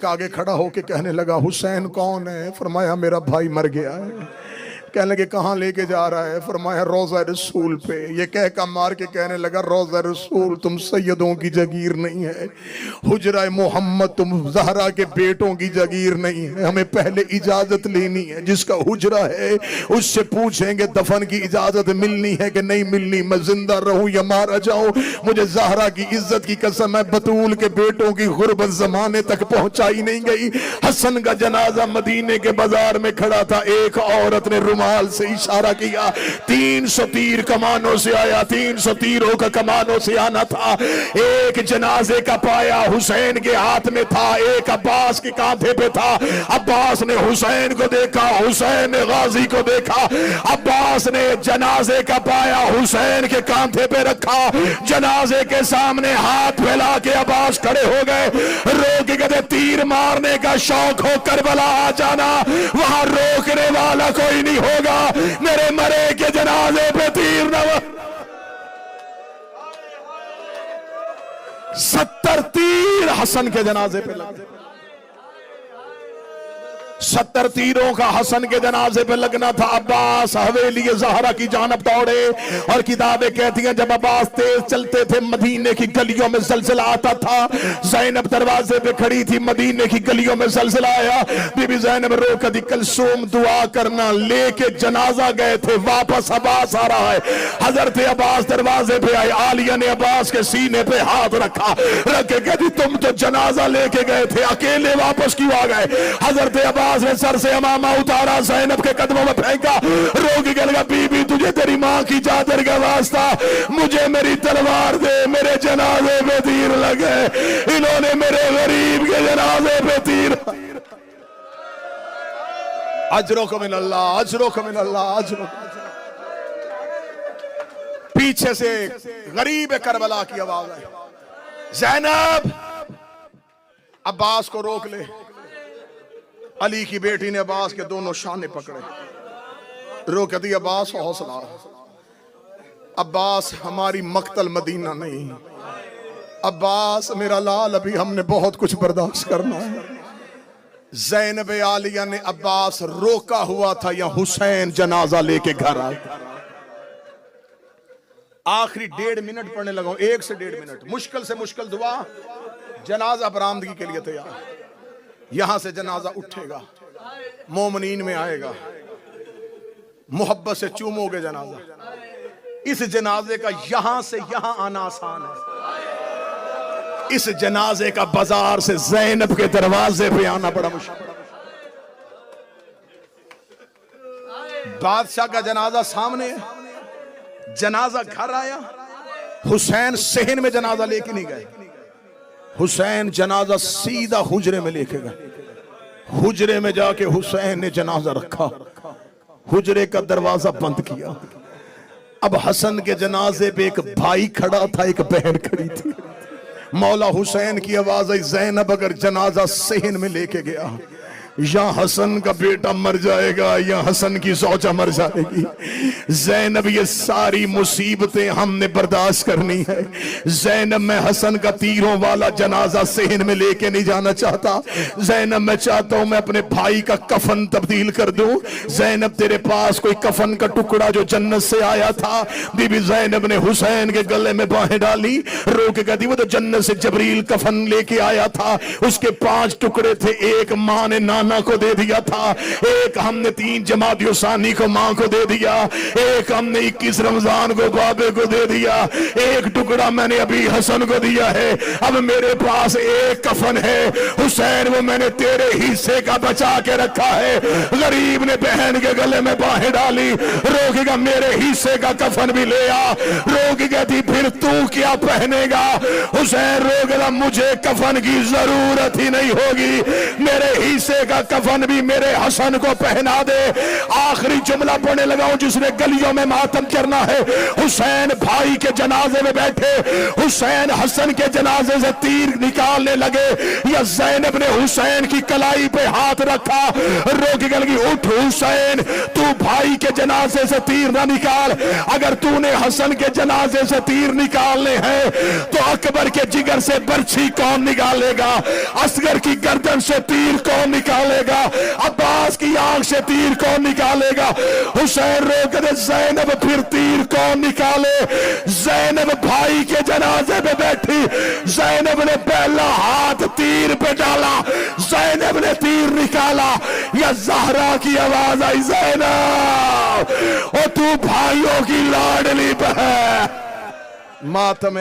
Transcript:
एक आगे खड़ा होके कहने लगा, हुसैन कौन है? फरमाया मेरा भाई मर गया है। कहने लगे कहाँ लेके जा रहा है? फरमाया रोज़ा रसूल पे। ये कह का मार के कहने लगा, रोज़ा रसूल तुम सैयदों की जगीर नहीं है, हुजरा मोहम्मद तुम ज़हरा के बेटों की जगीर नहीं है, हमें पहले इजाजत लेनी है। जिसका हुजरा है उससे पूछेंगे दफन की इजाजत मिलनी है कि नहीं मिलनी, मैं जिंदा रहूं या मारा जाऊं। मुझे ज़हरा की इज्जत की कसम है, बतूल के बेटों की गुर्बत जमाने तक पहुंचाई नहीं गई। हसन का जनाजा मदीने के बाजार में खड़ा था, एक औरत ने रुमाल से इशारा किया, 300 तीर कमानों से आया, 300 तीरों का कमानों से आना था। एक जनाजे का पाया हुसैन के हाथ में था, एक अब्बास के कांधे पे था। अब्बास ने हुसैन को देखा, हुसैन ने गाजी को देखा। अब्बास ने जनाजे का पाया हुसैन के कांधे पे रखा, जनाजे के सामने हाथ फैला के अब्बास खड़े हो गए। रो के कहते तीर मारने का शौक हो करबला आ जाना, वहां रोकने वाला कोई नहीं होगा। मेरे मरे के जनाजे पे तीर न 70 तीर हसन के जनाजे पे लगे। 70 तीरों का हसन के जनाजे पे लगना था। अब्बास हवेली ज़हरा की जानब दौड़े और किताबें कहती हैं जब अब्बास तेज चलते थे मदीने की गलियों में ज़लज़ला आता था। ज़ैनब दरवाजे पे खड़ी थी, मदीने की गलियों में ज़लज़ला आया। बीबी ज़ैनब रो कर दी, कलसूम दुआ करना, लेके जनाजा गए थे, वापस अब्बास आ रहा है। हजरत अब्बास दरवाजे पे आए, आलिया ने अब्बास के सीने पे हाथ रखा, रख के कहती तुम तो जनाजा लेके गए थे, अकेले वापस क्यों आ गए? हजरत अब्बास ने सर से अमामा उतारा, ज़ैनब के कदमों में फेंका, रोगी के लगा बीबी तुझे तेरी माँ की चादर का वास्ता, मुझे मेरी तलवार दे, मेरे जनाजे पे तीर लगे, इन्होंने मेरे गरीब के जनाजे पे तीर। अजरो को मिनल्लाह, अजरो को मिनल्लाह, अजरो। पीछे से गरीब करबला की आवाज आई, ज़ैनब अब्बास को रोक ले। अली की बेटी ने अब्बास के दोनों शाने पकड़े, रोक दी, अब्बास हौसला, अब्बास हमारी मक्तल मदीना नहीं, अब्बास मेरा लाल, अभी हमने बहुत कुछ बर्दाश्त करना है। ज़ैनब आलिया ने अब्बास रोका हुआ था या हुसैन जनाजा लेके घर आए। आखिरी 1.5 मिनट पढ़ने लगा, 1 से 1.5 मिनट, मुश्किल से मुश्किल दुआ, जनाजा बरामदगी के लिए तैयार। यहां से जनाजा उठेगा, मोमनीन में आएगा, मोहब्बत से चूमोगे जनाजा। इस जनाजे का यहां से यहां आना आसान है, इस जनाजे का बाजार से ज़ैनब के दरवाजे पे आना बड़ा मुश्किल। बादशाह का जनाजा सामने, जनाजा घर आया, हुसैन सहन में जनाजा लेके नहीं गए, हुसैन जनाजा सीधा हुजरे में लेके गए। हुजरे में जाके हुसैन ने जनाजा रखा, हुजरे का दरवाजा बंद किया। अब हसन के जनाजे पे एक भाई खड़ा था, एक बहन खड़ी थी। मौला हुसैन की आवाज आई, ज़ैनब अगर जनाजा सहन में लेके गया, या हसन का बेटा मर जाएगा या हसन की ज़ौजा मर जाएगी। ज़ैनब ये सारी मुसीबतें हमने बर्दाश्त करनी है। ज़ैनब मैं हसन का तीरों वाला जनाजा सहन में लेके नहीं जाना चाहता। ज़ैनब मैं चाहता हूं मैं अपने भाई का कफन तब्दील कर दूं। ज़ैनब तेरे पास कोई कफन का टुकड़ा जो जन्नत से आया था? बीबी ज़ैनब ने हुसैन के गले में बाहें डाली, रो के कहती वो तो जन्नत से जबरील कफन लेके आया था, उसके 5 टुकड़े थे, एक माँ ने नाना को दे दिया था, एक हमने 3 जमाती सानी को मां को दे दिया, एक हमने 21 रमजान को बाबे को दे दिया, एक टुकड़ा मैंने अभी हसन को दिया है। अब मेरे पास एक कफन है हुसैन, वो मैंने तेरे हिस्से का बचा के रखा है। गरीब ने बहन के गले में बाहें डाली, रोकेगा मेरे हिस्से का कफन भी ले आ। रोकी कहती फिर तू क्या पहनेगा? हुसैन रोकेगा मुझे कफन की जरूरत ही नहीं होगी, मेरे हिस्से का का कफन भी मेरे हसन को पहना दे। आखिरी जुमला पढ़ने लगा हूं, जिसने गलियों में मातम करना है। हुसैन भाई के जनाजे में बैठे, हुसैन हसन के जनाजे से तीर निकालने लगे, या ज़ैनब ने हुसैन की कलाई पे हाथ रखा, रो के लगी, उठ हुसैन, तू भाई के जनाजे से तीर ना निकाल। अगर तूने हसन के जनाजे से तीर निकालने हैं तो अकबर के जिगर से बर्छी कौन निकालेगा? असगर की गर्दन से तीर कौन निकालेगा? अब्बास की आंख से तीर कौन निकालेगा? हुसैन रोक दे, ज़ैनब फिर तीर कौन निकाले? ज़ैनब भाई के जनाजे पे बैठी, ज़ैनब ने पहला हाथ तीर पे डाला, ज़ैनब ने तीर निकाला, या ज़हरा की आवाज आई, ज़ैनब ओ तू भाइयों की लाडली बहन। मातम